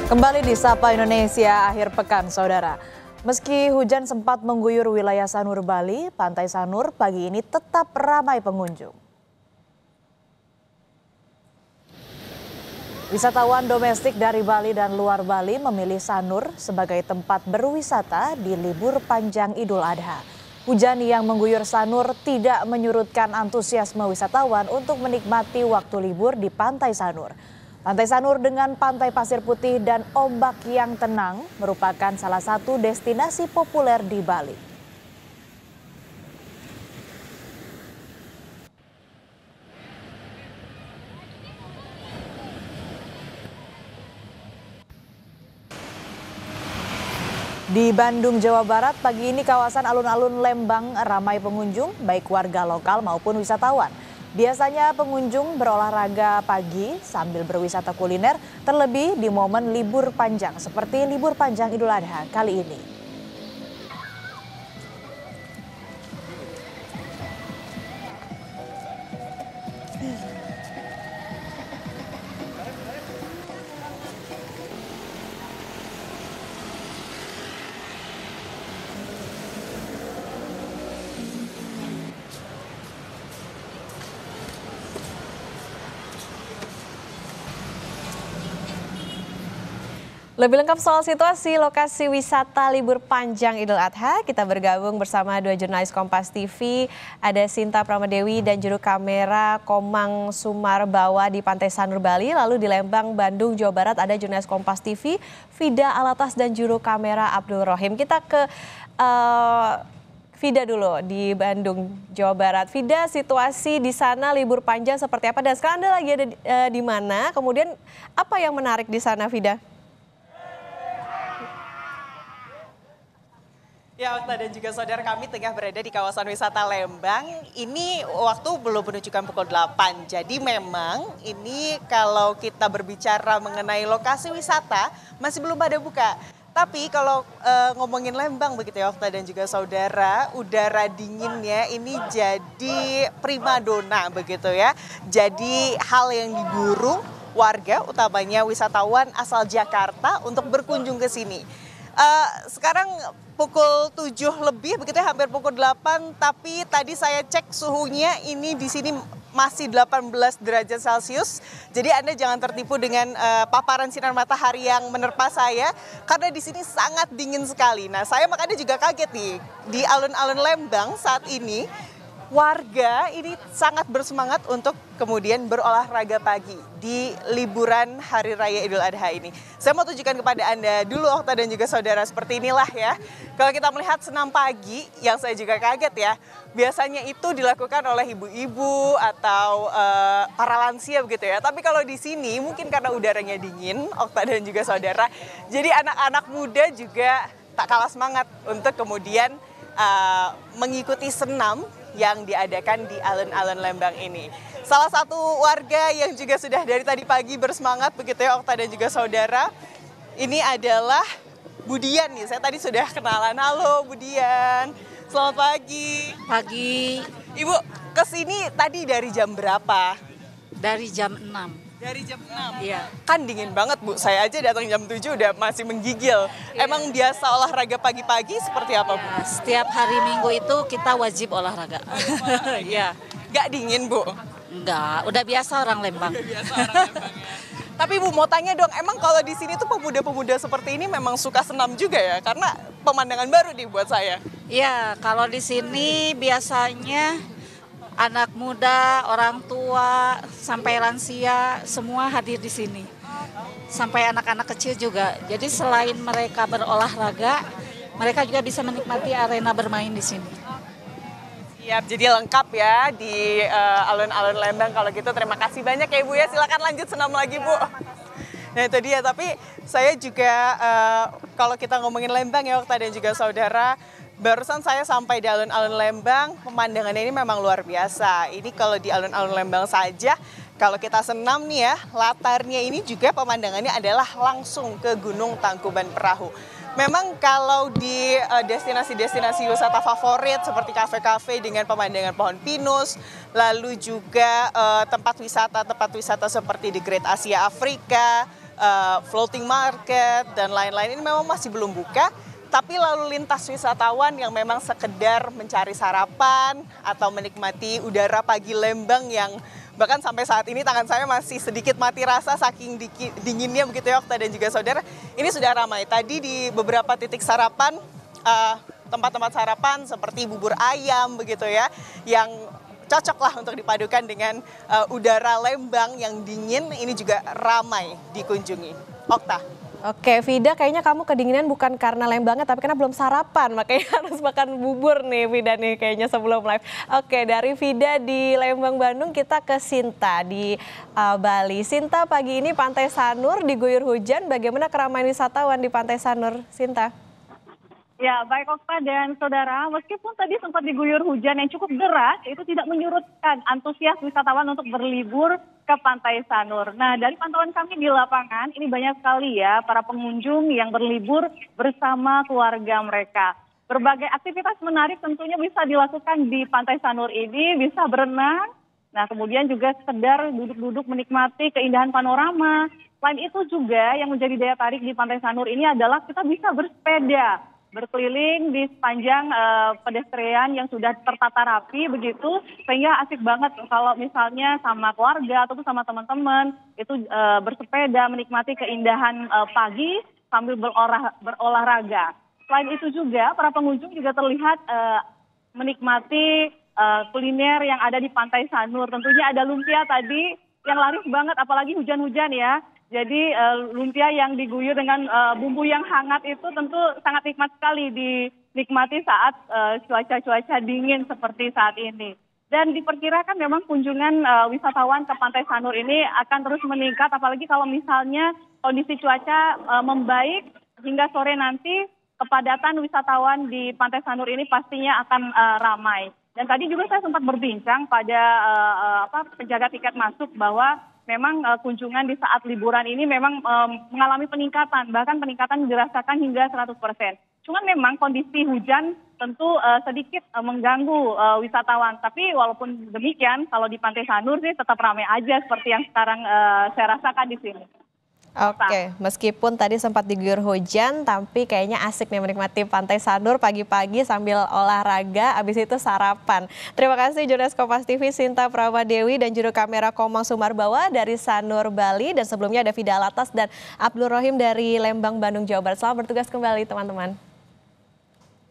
Kembali di Sapa Indonesia akhir pekan, saudara. Meski hujan sempat mengguyur wilayah Sanur, Bali, Pantai Sanur pagi ini tetap ramai pengunjung. Wisatawan domestik dari Bali dan luar Bali memilih Sanur sebagai tempat berwisata di libur panjang Idul Adha. Hujan yang mengguyur Sanur tidak menyurutkan antusiasme wisatawan untuk menikmati waktu libur di Pantai Sanur. Pantai Sanur dengan pantai pasir putih dan ombak yang tenang merupakan salah satu destinasi populer di Bali. Di Bandung, Jawa Barat, pagi ini kawasan alun-alun Lembang ramai pengunjung, baik warga lokal maupun wisatawan. Biasanya pengunjung berolahraga pagi sambil berwisata kuliner, terlebih di momen libur panjang seperti libur panjang Idul Adha kali ini. Lebih lengkap soal situasi lokasi wisata libur panjang Idul Adha, kita bergabung bersama dua jurnalis Kompas TV, ada Sinta Pramadewi dan juru kamera Komang Sumarbawa di Pantai Sanur, Bali. Lalu di Lembang, Bandung, Jawa Barat ada jurnalis Kompas TV, Vida Alatas dan juru kamera Abdul Rohim. Kita ke Vida dulu di Bandung, Jawa Barat. Vida, situasi di sana libur panjang seperti apa? Dan sekarang Anda lagi ada di mana? Kemudian apa yang menarik di sana, Vida? Ya, Okta dan juga saudara, kami tengah berada di kawasan wisata Lembang. Ini waktu belum menunjukkan pukul 8. Jadi memang ini kalau kita berbicara mengenai lokasi wisata masih belum pada buka. Tapi kalau ngomongin Lembang begitu ya Okta dan juga saudara, udara dinginnya ini jadi primadona begitu ya. Jadi hal yang diburu warga utamanya wisatawan asal Jakarta untuk berkunjung ke sini. Sekarang pukul 7 lebih begitu ya, hampir pukul 8, tapi tadi saya cek suhunya ini di sini masih 18 derajat Celcius. Jadi Anda jangan tertipu dengan paparan sinar matahari yang menerpa saya karena di sini sangat dingin sekali. Nah, saya makanya juga kaget nih di alun-alun Lembang saat ini. Warga ini sangat bersemangat untuk kemudian berolahraga pagi di liburan Hari Raya Idul Adha ini. Saya mau tunjukkan kepada Anda dulu Okta dan juga saudara, seperti inilah ya. Kalau kita melihat senam pagi yang saya juga kaget ya. Biasanya itu dilakukan oleh ibu-ibu atau para lansia begitu ya. Tapi kalau di sini mungkin karena udaranya dingin Okta dan juga saudara. Jadi anak-anak muda juga tak kalah semangat untuk kemudian mengikuti senam yang diadakan di alun-alun Lembang ini. Salah satu warga yang juga sudah dari tadi pagi bersemangat begitu ya Okta dan juga saudara, ini adalah Budian nih. Saya tadi sudah kenalan. Halo Budian, selamat pagi. Pagi. Ibu kesini tadi dari jam berapa? Dari jam 6. Dari jam 6? Iya. Kan dingin banget Bu, saya aja datang jam 7 udah masih menggigil. Emang biasa olahraga pagi-pagi seperti apa Bu? Setiap hari Minggu itu kita wajib olahraga. Iya. Gak dingin Bu? Enggak, udah biasa orang Lembang. Udah biasa orang Lembang ya. Tapi Bu mau tanya dong, emang kalau di sini tuh pemuda-pemuda seperti ini memang suka senam juga ya? Karena pemandangan baru nih buat saya. Iya, kalau di sini biasanya anak muda, orang tua, sampai lansia, semua hadir di sini. Sampai anak-anak kecil juga. Jadi selain mereka berolahraga, mereka juga bisa menikmati arena bermain di sini. Siap, jadi lengkap ya di alun-alun Lembang. Kalau gitu terima kasih banyak ya Bu ya. Silakan lanjut senam lagi Bu. Nah itu dia, tapi saya juga kalau kita ngomongin Lembang ya Okta dan juga saudara, barusan saya sampai di alun-alun Lembang, pemandangannya ini memang luar biasa. Ini kalau di alun-alun Lembang saja, kalau kita senam nih ya, latarnya ini juga pemandangannya adalah langsung ke Gunung Tangkuban Perahu. Memang kalau di destinasi-destinasi wisata favorit seperti kafe-kafe dengan pemandangan pohon pinus, lalu juga tempat wisata seperti di Great Asia Afrika, floating market dan lain-lain ini memang masih belum buka. Tapi lalu lintas wisatawan yang memang sekedar mencari sarapan atau menikmati udara pagi Lembang yang bahkan sampai saat ini tangan saya masih sedikit mati rasa saking dinginnya begitu ya Okta dan juga saudara. Ini sudah ramai. Tadi di beberapa titik sarapan, tempat-tempat sarapan seperti bubur ayam begitu ya, yang cocok lah untuk dipadukan dengan udara Lembang yang dingin, ini juga ramai dikunjungi. Okta. Oke, Vida, kayaknya kamu kedinginan bukan karena Lembangnya, tapi karena belum sarapan, makanya harus makan bubur nih, Vida nih kayaknya sebelum live. Oke, dari Vida di Lembang, Bandung, kita ke Sinta di Bali. Sinta, pagi ini Pantai Sanur diguyur hujan, bagaimana keramaian wisatawan di Pantai Sanur, Sinta? Ya, baik Okta dan saudara, meskipun tadi sempat diguyur hujan yang cukup deras, itu tidak menyurutkan antusias wisatawan untuk berlibur ke Pantai Sanur. Nah, dari pantauan kami di lapangan, ini banyak sekali ya para pengunjung yang berlibur bersama keluarga mereka. Berbagai aktivitas menarik tentunya bisa dilakukan di Pantai Sanur ini, bisa berenang, nah kemudian juga sekedar duduk-duduk menikmati keindahan panorama. Selain itu juga yang menjadi daya tarik di Pantai Sanur ini adalah kita bisa bersepeda, berkeliling di sepanjang pedestrian yang sudah tertata rapi begitu, sehingga asik banget kalau misalnya sama keluarga ataupun sama teman-teman itu bersepeda menikmati keindahan pagi sambil berolahraga. Selain itu juga para pengunjung juga terlihat menikmati kuliner yang ada di Pantai Sanur. Tentunya ada lumpia tadi yang laris banget apalagi hujan-hujan ya. Jadi lumpia yang diguyur dengan bumbu yang hangat itu tentu sangat nikmat sekali dinikmati saat cuaca-cuaca dingin seperti saat ini. Dan diperkirakan memang kunjungan wisatawan ke Pantai Sanur ini akan terus meningkat, apalagi kalau misalnya kondisi cuaca membaik hingga sore nanti, kepadatan wisatawan di Pantai Sanur ini pastinya akan ramai. Dan tadi juga saya sempat berbincang pada penjaga tiket masuk bahwa memang kunjungan di saat liburan ini memang mengalami peningkatan, bahkan peningkatan dirasakan hingga 100%. Cuman memang kondisi hujan tentu sedikit mengganggu wisatawan. Tapi walaupun demikian, kalau di Pantai Sanur sih tetap ramai aja seperti yang sekarang saya rasakan di sini. Oke, meskipun tadi sempat diguyur hujan, tapi kayaknya asik nih menikmati Pantai Sanur pagi-pagi sambil olahraga, abis itu sarapan. Terima kasih jurnalis Kompas TV Sinta Pramadewi dan juru kamera Komang Sumarbawa dari Sanur, Bali. Dan sebelumnya ada Vida Alatas dan Abdul Rohim dari Lembang, Bandung, Jawa Barat. Selamat bertugas kembali teman-teman.